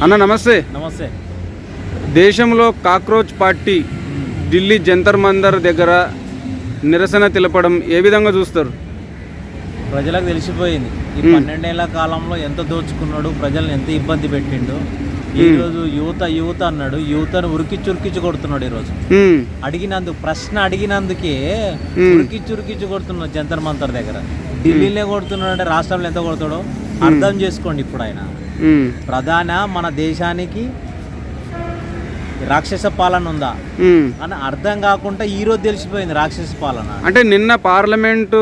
అన్న నమస్తే. నమస్తే. దేశంలో కాక్రోచ్ పార్టీ ఢిల్లీ జంతర్ మందర్ దగ్గర నిరసన తెలపడం ఏ విధంగా చూస్తారు? ప్రజలకు తెలిసిపోయింది ఈ 12 ఏళ్ల కాలంలో ఎంత దోచుకున్నాడు, ప్రజల్ని ఎంత ఇబ్బంది పెట్టిండు. ఈరోజు యువత అన్నాడు, యువతను ఉరికిచ్చి కొడుతున్నాడు. ఈరోజు ప్రశ్న అడిగినందుకే ఉరికిచ్చి కొడుతున్నాడు జంతర్ మంతర్ దగ్గర. ఢిల్లీలో కొడుతున్నాడు అంటే రాష్ట్రంలో ఎంత కొడతాడో అర్థం చేసుకోండి. ఇప్పుడు ఆయన మన దేశానికి రాక్షస పాలన ఉందా అని అర్థం కాకుండా ఈరోజు తెలిసిపోయింది రాక్షస పాలన. అంటే నిన్న పార్లమెంటు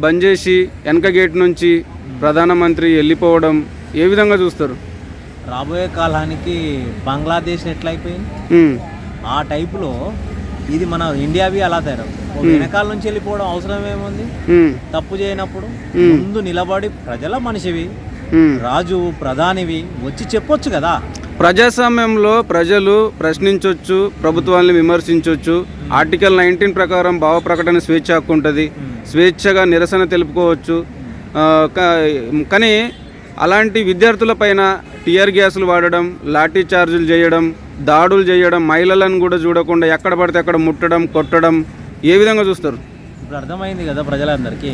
బంద్ చేసి వెనక గేట్ నుంచి ప్రధానమంత్రి వెళ్ళిపోవడం ఏ విధంగా చూస్తారు? రాబోయే కాలానికి బంగ్లాదేశ్ ఎట్లయిపోయింది ఆ టైపులో ఇది మన ఇండియావి అలా తయారవు. వెనకాల నుంచి వెళ్ళిపోవడం అవసరం ఏముంది? తప్పు చేయనప్పుడు ముందు నిలబడి ప్రజల మనిషివి, రాజు ప్రధానివి వచ్చి చెప్పొచ్చు కదా. ప్రజాస్వామ్యంలో ప్రజలు ప్రశ్నించవచ్చు, ప్రభుత్వాన్ని విమర్శించవచ్చు. ఆర్టికల్ 19 ప్రకారం భావ ప్రకటన స్వేచ్ఛ హక్కు ఉంటుంది, స్వేచ్ఛగా నిరసన తెలుపుకోవచ్చు. కానీ అలాంటి విద్యార్థులపైన టియర్ గ్యాసులు వాడడం, లాఠీ చార్జులు చేయడం, దాడులు చేయడం, మహిళలను కూడా చూడకుండా ఎక్కడ పడితే అక్కడ ముట్టడం, కొట్టడం ఏ విధంగా చూస్తారు? ఇప్పుడు అర్థమైంది కదా ప్రజలందరికీ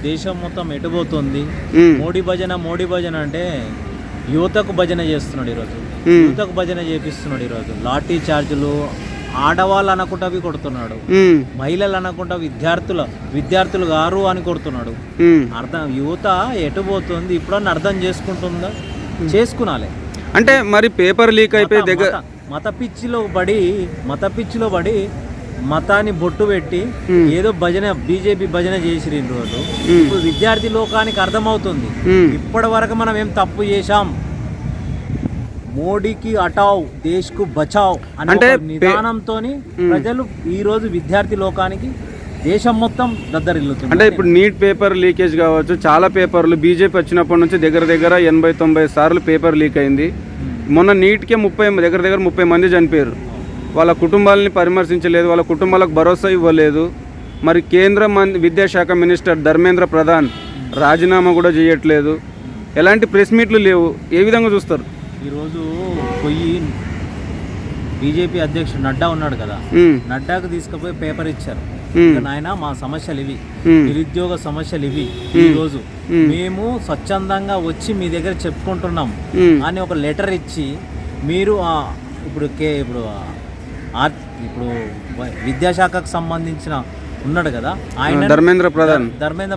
దేశం మొత్తం ఎటుపోతుంది. మోడీ భజన అంటే యువతకు భజన చేస్తున్నాడు ఈరోజు. యువతకు భజన చేపిస్తున్నాడు ఈరోజు. లాఠీ చార్జులు ఆడవాళ్ళు అనకుంటవి కొడుతున్నాడు, మహిళలు అనకుండా విద్యార్థులు గారు అని కొడుతున్నాడు. యువత ఎటుపోతుంది ఇప్పుడన్నా అర్థం చేసుకుంటుందా? చేసుకునాలి. అంటే మరి పేపర్ లీక్ అయిపోయి దగ్గర మత పిచ్చిలో పడి మతాన్ని బొట్టు పెట్టి ఏదో బీజేపీ భజన చేసిరు రోజు. ఇప్పుడు విద్యార్థి లోకానికి అర్థమవుతుంది ఇప్పటి వరకు మనం ఏం తప్పు చేశాం. మోడీకి హటావ్ దేశ్కు బచావ్ అనే నిదానంతో ప్రజలు ఈ రోజు విద్యార్థి లోకానికి దేశం మొత్తం దద్దరిల్లుతుంది. అంటే ఇప్పుడు నీట్ పేపర్ లీకేజ్ కావచ్చు, చాలా పేపర్లు బీజేపీ వచ్చినప్పటి నుంచి దగ్గర 80-90 సార్లు పేపర్ లీక్ అయింది. మొన్న నీట్కే 30 మంది చనిపోయారు. వాళ్ళ కుటుంబాలని పరామర్శించలేదు, వాళ్ళ కుటుంబాలకు భరోసా ఇవ్వలేదు. మరి కేంద్ర విద్యాశాఖ మినిస్టర్ ధర్మేంద్ర ప్రధాన్ రాజీనామా కూడా చేయట్లేదు. ఎలాంటి ప్రెస్ మీట్లు లేవు. ఏ విధంగా చూస్తారు? ఈరోజు బీజేపీ అధ్యక్షుడు నడ్డా ఉన్నాడు కదా, నడ్డాకు తీసుకుపోయి పేపర్ ఇచ్చారు. నాయన మా సమస్యలు ఇవి, నిరుద్యోగ సమస్యలు ఇవి, ఈరోజు మేము స్వచ్ఛందంగా వచ్చి మీ దగ్గర చెప్పుకుంటున్నాం అని ఒక లెటర్ ఇచ్చి మీరు ఇప్పుడు విద్యాశాఖకు సంబంధించిన ఉన్నాడు కదా ఆయన ధర్మేంద్ర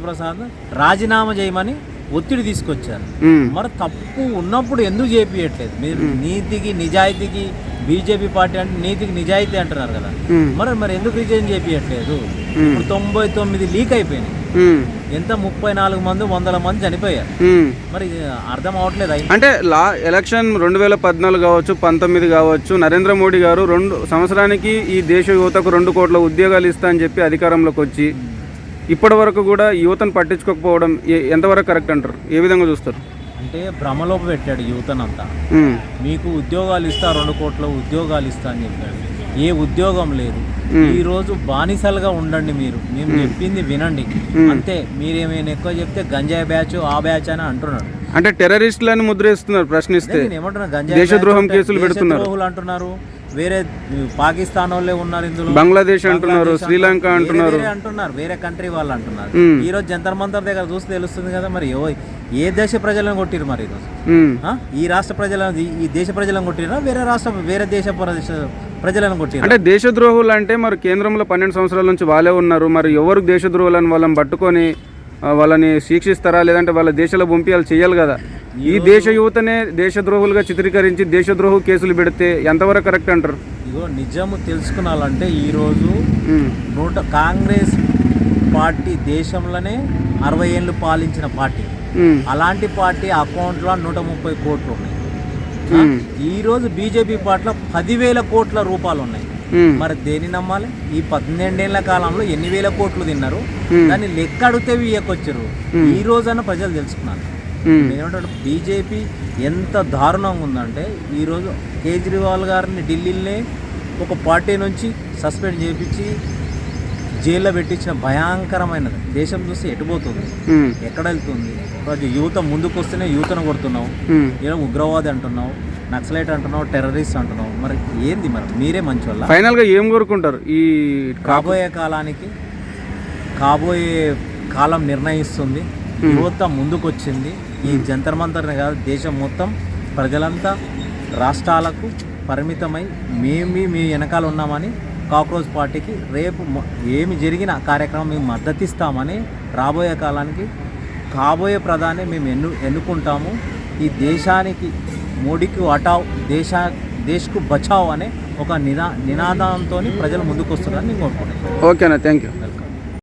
ప్రసాద్ రాజీనామా చేయమని ఒత్తిడి తీసుకొచ్చారు. మరి తప్పు ఉన్నప్పుడు ఎందుకు చేపియట్లేదు? మీరు నీతికి నిజాయితీకి బీజేపీ పార్టీ అంటే నీతికి నిజాయితీ అంటున్నారు కదా, మరి ఎందుకు రిజైన్ చేపియట్లేదు? ఇప్పుడు 99 లీక్ అయిపోయినాయి. ఎంత 34 మంది 100 మంది చనిపోయారు. మరి అర్థం అవట్లేదు. అంటే ఎలక్షన్ 2014 కావచ్చు, 19 కావచ్చు, నరేంద్ర మోడీ గారు 2 సంవత్సరానికి ఈ దేశ యువతకు 2 కోట్ల ఉద్యోగాలు ఇస్తా అని చెప్పి అధికారంలోకి వచ్చి ఇప్పటి వరకు కూడా యువతను పట్టించుకోకపోవడం ఎంతవరకు కరెక్ట్ అంటారు? ఏ విధంగా చూస్తారు? అంటే భ్రమలోపు పెట్టాడు యువతనంతా. మీకు ఉద్యోగాలు ఇస్తా, 2 కోట్ల ఉద్యోగాలు ఇస్తా అని చెప్పాడు. ఏ ఉద్యోగం లేదు. ఈరోజు బానిసలుగా ఉండండి, మేము చెప్పింది వినండి అంతే. మీరేమైనా ఎక్కువ చెప్తే గంజాయి బ్యాచ్ ఆ బ్యాచ్ అని అంటున్నాడు. అంటే టెర్రరిస్టులను ముద్రేస్తున్నారు, ప్రశ్నిస్తే దేశద్రోహం కేసులు పెడుతున్నారు అంటున్నారు. వేరే పాకిస్తాన్ వాళ్ళే ఉన్నారు ఇందులో, బంగ్లాదేశ్ అంటున్నారు, శ్రీలంక అంటున్నారు, వేరే కంట్రీ వాళ్ళు అంటున్నారు. ఈ రోజు జంతర్ మంతర్ దగ్గర చూస్తే తెలుస్తుంది కదా. మరి ఏ దేశ ప్రజలను కొట్టిరు? మరి ఈరోజు ఈ రాష్ట్ర ప్రజలను, ఈ దేశ ప్రజలను కొట్టిరా, వేరే దేశ ప్రజలను కొట్టిరు? అంటే దేశద్రోహులు అంటే మరి కేంద్రంలో 12 సంవత్సరాల నుంచి వాళ్ళే ఉన్నారు. మరి ఎవరు దేశద్రోహులను వాళ్ళని పట్టుకొని వాళ్ళని శిక్షిస్తారా, లేదంటే వాళ్ళ దేశాల పంపించాలి చేయాలి కదా? ఈ దేశ యువతనే దేశద్రోహులుగా చిత్రీకరించి దేశద్రోహ కేసులు పెడితే ఎంతవరకు కరెక్ట్ అంటారు? నిజము తెలుసుకున్నాలంటే ఈరోజు కాంగ్రెస్ పార్టీ దేశంలోనే 60 ఏళ్ళు పాలించిన పార్టీ. అలాంటి పార్టీ అకౌంట్లో 130 కోట్లు ఉన్నాయి. ఈరోజు బీజేపీ పార్టీలో 10,000 కోట్ల రూపాయలు ఉన్నాయి. మరి దేని నమ్మాలి? ఈ 12 ఏళ్ల కాలంలో ఎన్ని వేల కోట్లు తిన్నారు? దాన్ని లెక్క అడిగితే ఇయ్యకొచ్చారు. ఈ రోజన్నా ప్రజలు తెలుసుకున్నారు. ఏమంటాడు బీజేపీ ఎంత దారుణంగా ఉందంటే ఈరోజు కేజ్రీవాల్ గారిని ఢిల్లీలోనే ఒక పార్టీ నుంచి సస్పెండ్ చేయించి జైల్లో పెట్టించిన భయంకరమైనది. దేశం చూస్తే ఎటుపోతుంది, ఉమ్, ఎక్కడ వెళ్తుంది? రోజు యువత ముందుకు వస్తేనే యువతను కొడుతున్నావు, ఉమ్. ఏదో ఉగ్రవాది అంటున్నావు, నక్సలైట్ అంటున్నావు, టెర్రరిస్ట్ అంటున్నావు. మరి ఏంది? మరి మీరే మంచి వల్ల ఫైనల్గా ఏం కోరుకుంటారు? ఈ కాబోయే కాలానికి కాబోయే కాలం నిర్ణయిస్తుంది. యువత ముందుకు వచ్చింది. ఈ జంతర్ మంతర్ని కాదు, దేశం మొత్తం ప్రజలంతా రాష్ట్రాలకు పరిమితమై మీ వెనకాల ఉన్నామని కాక్రోచ్ పార్టీకి రేపు ఏమి జరిగిన కార్యక్రమం మేము మద్దతిస్తామని, రాబోయే కాలానికి కాబోయే ప్రధాని మేము ఎన్నుకుంటాము. ఈ దేశానికి మోడీకి హటావ్, దేశ్కు బచావ్ అనే ఒక నినాదంతో ప్రజలు ముందుకు వస్తున్నారని నేను కోరుకుంటున్నాను. ఓకేనా, థ్యాంక్ యూ. వెల్కమ్.